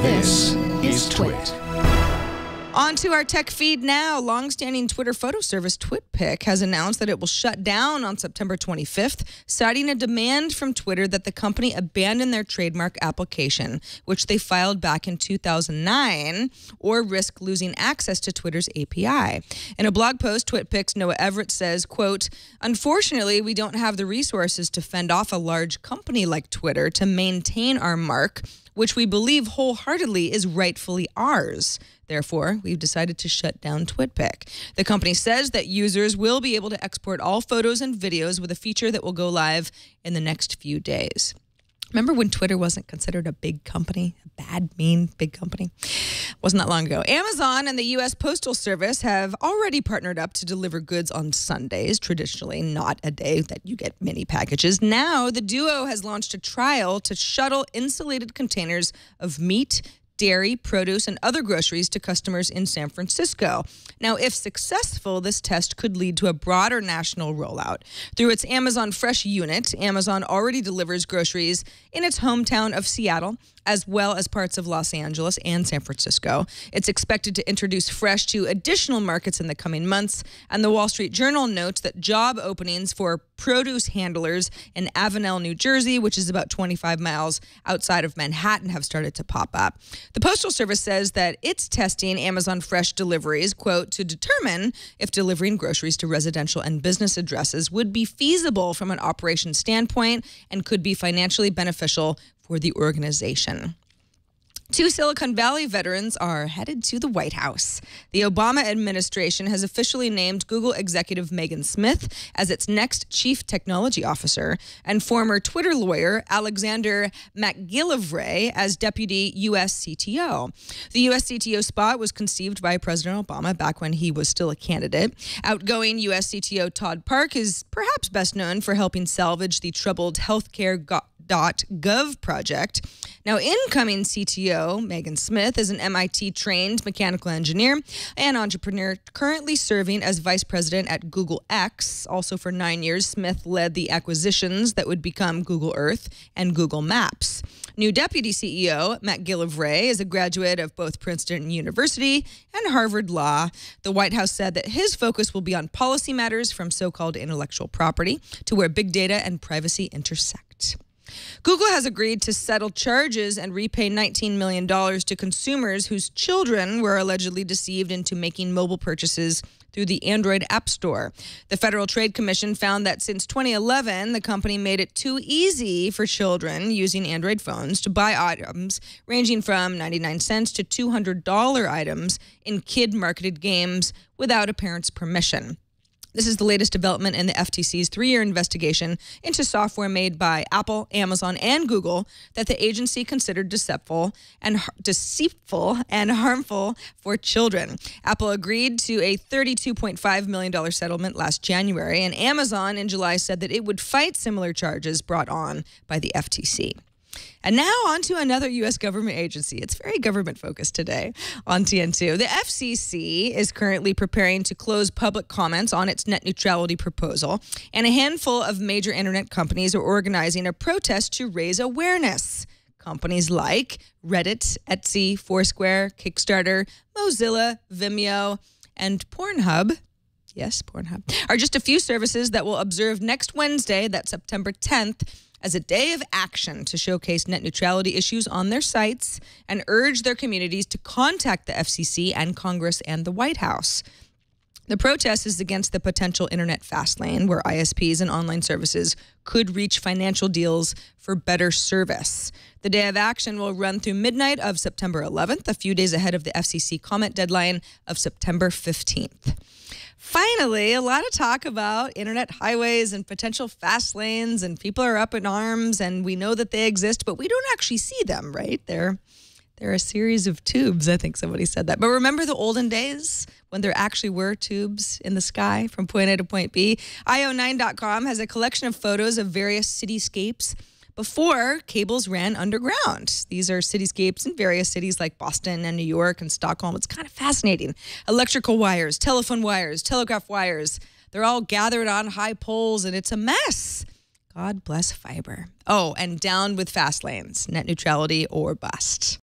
This is TWiT. On to our tech feed now. Longstanding Twitter photo service TWiT has announced that it will shut down on September 25th, citing a demand from Twitter that the company abandon their trademark application, which they filed back in 2009, or risk losing access to Twitter's API. In a blog post, TWiT's Noah Everett says, quote, "Unfortunately, we don't have the resources to fend off a large company like Twitter to maintain our mark, which we believe wholeheartedly is rightfully ours. Therefore, we've decided to shut down TWiT. The company says that users will be able to export all photos and videos with a feature that will go live in the next few days." Remember when Twitter wasn't considered a big company, a bad, mean, big company? Wasn't that long ago. Amazon and the U.S. Postal Service have already partnered up to deliver goods on Sundays, traditionally not a day that you get many packages. Now, the duo has launched a trial to shuttle insulated containers of meat, dairy, produce, and other groceries to customers in San Francisco. Now, if successful, this test could lead to a broader national rollout. Through its Amazon Fresh unit, Amazon already delivers groceries in its hometown of Seattle, as well as parts of Los Angeles and San Francisco. It's expected to introduce Fresh to additional markets in the coming months, and the Wall Street Journal notes that job openings for produce handlers in Avenel, New Jersey, which is about 25 miles outside of Manhattan, have started to pop up. The Postal Service says that it's testing Amazon Fresh deliveries, quote, to determine if delivering groceries to residential and business addresses would be feasible from an operations standpoint and could be financially beneficial for the organization. 2 Silicon Valley veterans are headed to the White House. The Obama administration has officially named Google executive Megan Smith as its next chief technology officer and former Twitter lawyer Alexander McGillivray as deputy U.S. CTO. The U.S. CTO spot was conceived by President Obama back when he was still a candidate. Outgoing U.S. CTO Todd Park is perhaps best known for helping salvage the troubled healthcare.gov project. Now, incoming CTO Megan Smith is an MIT-trained mechanical engineer and entrepreneur currently serving as vice president at Google X. Also for 9 years, Smith led the acquisitions that would become Google Earth and Google Maps. New deputy CEO McGillivray is a graduate of both Princeton University and Harvard Law. The White House said that his focus will be on policy matters from so-called intellectual property to where big data and privacy intersect. Google has agreed to settle charges and repay $19 million to consumers whose children were allegedly deceived into making mobile purchases through the Android App Store. The Federal Trade Commission found that since 2011, the company made it too easy for children using Android phones to buy items ranging from 99 cents to $200 items in kid-marketed games without a parent's permission. This is the latest development in the FTC's 3-year investigation into software made by Apple, Amazon, and Google that the agency considered deceitful and harmful for children. Apple agreed to a $32.5 million settlement last January, and Amazon in July said that it would fight similar charges brought on by the FTC. And now on to another U.S. government agency. It's very government-focused today on TN2. The FCC is currently preparing to close public comments on its net neutrality proposal, and a handful of major internet companies are organizing a protest to raise awareness. Companies like Reddit, Etsy, Foursquare, Kickstarter, Mozilla, Vimeo, and Pornhub, yes, Pornhub, are just a few services that will observe next Wednesday, that's September 10th, as a day of action to showcase net neutrality issues on their sites and urge their communities to contact the FCC and Congress and the White House. The protest is against the potential internet fast lane, where ISPs and online services could reach financial deals for better service. The day of action will run through midnight of September 11th, a few days ahead of the FCC comment deadline of September 15th. Finally, a lot of talk about internet highways and potential fast lanes, and people are up in arms, and we know that they exist, but we don't actually see them, right? They're a series of tubes. I think somebody said that. But remember the olden days when there actually were tubes in the sky from point A to point B? io9.com has a collection of photos of various cityscapes before cables ran underground. These are cityscapes in various cities like Boston and New York and Stockholm. It's kind of fascinating. Electrical wires, telephone wires, telegraph wires. They're all gathered on high poles, and it's a mess. God bless fiber. Oh, and down with fast lanes, net neutrality or bust.